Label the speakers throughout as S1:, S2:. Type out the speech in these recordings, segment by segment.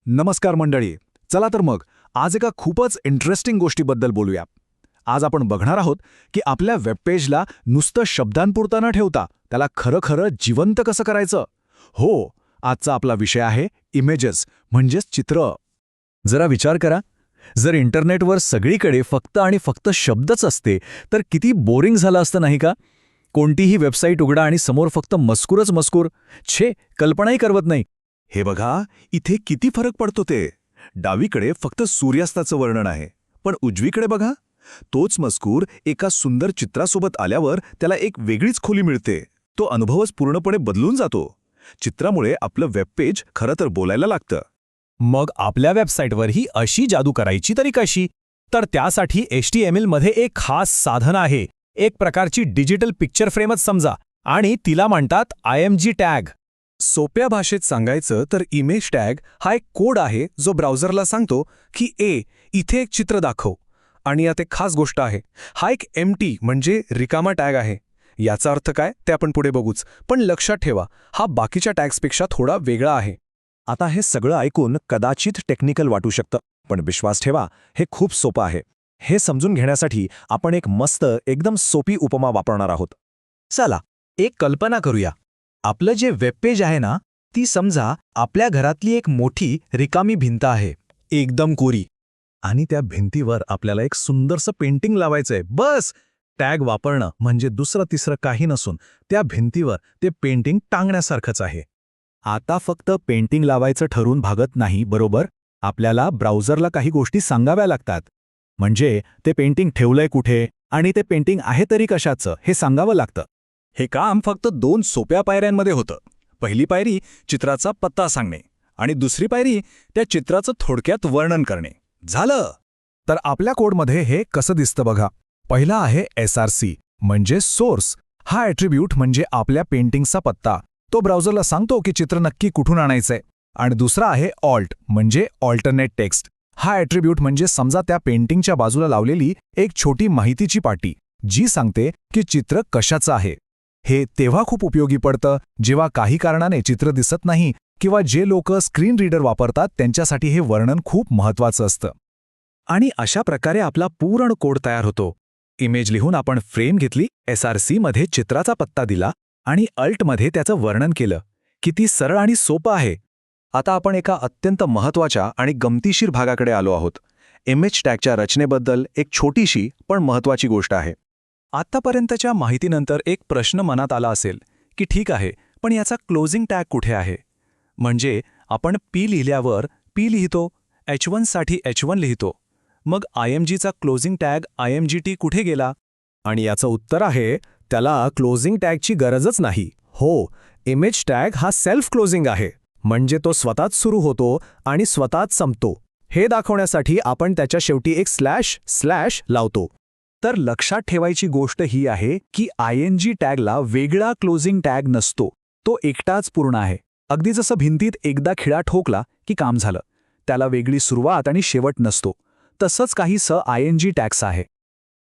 S1: नमस्कार मंडळी. चला तर मग आज एका खूपच इंटरेस्टिंग गोष्टीबद्दल बोलूया. आज आपण बघणार आहोत की आपल्या वेबपेजला नुसतं शब्दांपुरता न ठेवता त्याला खरं जिवंत कसं करायचं. हो, आजचा आपला विषय आहे इमेजेस म्हणजेच चित्र.
S2: जरा विचार करा, जर इंटरनेटवर सगळीकडे फक्त आणि फक्त शब्दच असते तर किती बोरिंग झालं असतं नाही का? कोणतीही वेबसाईट उघडा आणि समोर फक्त मजकूरच मजकूर. छे, कल्पनाही करवत नाही.
S1: हे बघा, इथे किती फरक पडतो ते. डावीकडे फक्त सूर्यास्ताचं वर्णन आहे, पण उजवीकडे बघा, तोच मजकूर एका सुंदर चित्रासोबत आल्यावर त्याला एक वेगळीच खोली मिळते. तो अनुभवच पूर्णपणे बदलून जातो. चित्रामुळे आपलं वेबपेज खरं तर बोलायला लागतं.
S2: मग आपल्या वेबसाईटवरही अशी जादू करायची तरी कशी? तर त्यासाठी HTML मध्ये एक खास साधन आहे. एक प्रकारची डिजिटल पिक्चर फ्रेमच समजा, आणि तिला म्हणतात IMG टॅग.
S3: सोप्या भाषेत सांगायचं तर इमेज टॅग हा एक कोड आहे जो ब्राउझरला सांगतो की इथे एक चित्र दाखव. आणि यात एक खास गोष्ट आहे, हा एक एम्प्टी म्हणजे रिकामा टॅग आहे. याचा अर्थ काय ते आपण पुढे बघूच, पण लक्षात ठेवा, हा बाकीच्या टॅग्सपेक्षा थोडा वेगळा आहे.
S2: आता हे सगळं ऐकून कदाचित टेक्निकल वाटू शकतं, पण विश्वास ठेवा, हे खूप सोपं आहे. हे समजून घेण्यासाठी आपण एक मस्त एकदम सोपी उपमा वापरणार आहोत.
S4: चला एक कल्पना करूया. आपलं जे वेबपेज आहे ना, ती समजा आपल्या घरातली एक मोठी रिकामी भिंत आहे, एकदम कोरी.
S2: आणि त्या भिंतीवर आपल्याला एक सुंदरसं पेंटिंग लावायचंय. बस, टॅग वापरणं म्हणजे दुसरं तिसरं काही नसून त्या भिंतीवर ते पेंटिंग टांगण्यासारखंच आहे. आता फक्त पेंटिंग लावायचं ठरवून भागत नाही, बरोबर? आपल्याला ब्राउझरला काही गोष्टी सांगाव्या लागतात. म्हणजे ते पेंटिंग ठेवलंय कुठे आणि ते पेंटिंग आहे तरी कशाचं हे सांगावं लागतं.
S3: हे काम फक्त 2 सोप्या पायऱ्यांमध्ये होतं. पहिली पायरी चित्राचा पत्ता सांगणे आणि दुसरी पायरी त्या चित्राचं थोडक्यात वर्णन करणे. झालं.
S1: तर आपल्या कोडमध्ये हे कसं दिसतं बघा. पहिला आहे SRC म्हणजे सोर्स. हा ॲट्रिब्यूट म्हणजे आपल्या पेंटिंगचा पत्ता. तो ब्राउझरला सांगतो की चित्र नक्की कुठून आणायचंय. आणि दुसरा आहे ऑल्ट म्हणजे ऑल्टरनेट टेक्स्ट. हा ॲट्रिब्यूट म्हणजे समजा त्या पेंटिंगच्या बाजूला लावलेली एक छोटी माहितीची पाटी, जी सांगते की चित्र कशाचं आहे. हे तेव्हा खूप उपयोगी पडतं जेव्हा काही कारणाने चित्र दिसत नाही किंवा जे लोक स्क्रीन रीडर वापरतात त्यांच्यासाठी हे वर्णन खूप महत्त्वाचं असतं.
S3: आणि अशा प्रकारे आपला पूर्ण कोड तयार होतो. इमेज लिहून आपण फ्रेम घेतली, SRC मध्ये चित्राचा पत्ता दिला आणि अल्टमध्ये त्याचं वर्णन केलं. किती सरळ आणि सोपं आहे. आता आपण एका अत्यंत महत्त्वाच्या आणि गमतीशीर भागाकडे आलो आहोत. इमेज टॅगच्या रचनेबद्दल एक छोटीशी पण महत्त्वाची गोष्ट आहे. आत्तापर्यंतच्या माहितीनंतर एक प्रश्न मनात आला असेल की ठीक आहे, पण याचा क्लोजिंग टॅग कुठे आहे? म्हणजे आपण P लिहिल्यावर P लिहितो, H1 साठी H1 लिहितो. मग IMGचा क्लोजिंग टॅग IMGT कुठे गेला?
S2: आणि याचं उत्तर आहे, त्याला क्लोजिंग टॅगची गरजच नाही. हो, इमेज टॅग हा सेल्फ क्लोजिंग आहे. म्हणजे तो स्वतःच सुरू होतो आणि स्वतःच संपतो. हे दाखवण्यासाठी आपण त्याच्या शेवटी एक स्लॅश लावतो.
S3: तर लक्षात ठेवायची गोष्ट ही आहे की ING टॅगला वेगळा क्लोजिंग टॅग नसतो. तो एकटाच पूर्ण आहे. अगदी जसं भिंतीत एकदा खिळा ठोकला की काम झालं. त्याला वेगळी सुरुवात आणि शेवट नसतो. तसंच काहीसं ING टॅग्स आहे.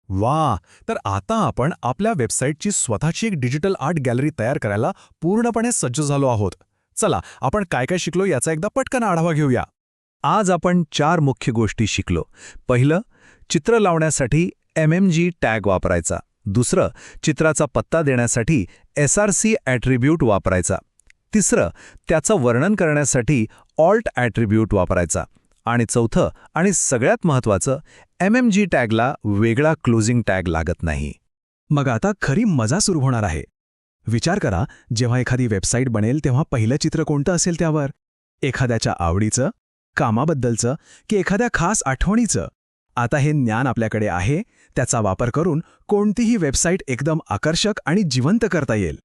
S1: वा, तर आता आपण आपल्या वेबसाईटची स्वतःची एक डिजिटल आर्ट गॅलरी तयार करायला पूर्णपणे सज्ज झालो आहोत. चला, आपण काय काय शिकलो याचा एकदा पटकन आढावा घेऊया.
S3: आज आपण 4 मुख्य गोष्टी शिकलो. पहिलं, चित्र लावण्यासाठी MMG टॅग वापरायचा. दुसरं, चित्राचा पत्ता देण्यासाठी SRC ॲट्रिब्यूट वापरायचा. तिसरं, त्याचं वर्णन करण्यासाठी ऑल्ट ॲट्रिब्यूट वापरायचा. आणि चौथं आणि सगळ्यात महत्त्वाचं, MMG टॅगला वेगळा क्लोजिंग टॅग लागत नाही.
S1: मग आता खरी मजा सुरू होणार आहे. विचार करा, जेव्हा एखादी वेबसाईट बनेल तेव्हा पहिलं चित्र कोणतं असेल त्यावर? एखाद्याच्या आवडीचं, कामाबद्दलचं की एखाद्या खास आठवणीचं? आता हे ज्ञान आपल्याकडे आहे. त्याचा वापर करून कोणतीही वेबसाईट एकदम आकर्षक आणि जिवंत करता येईल.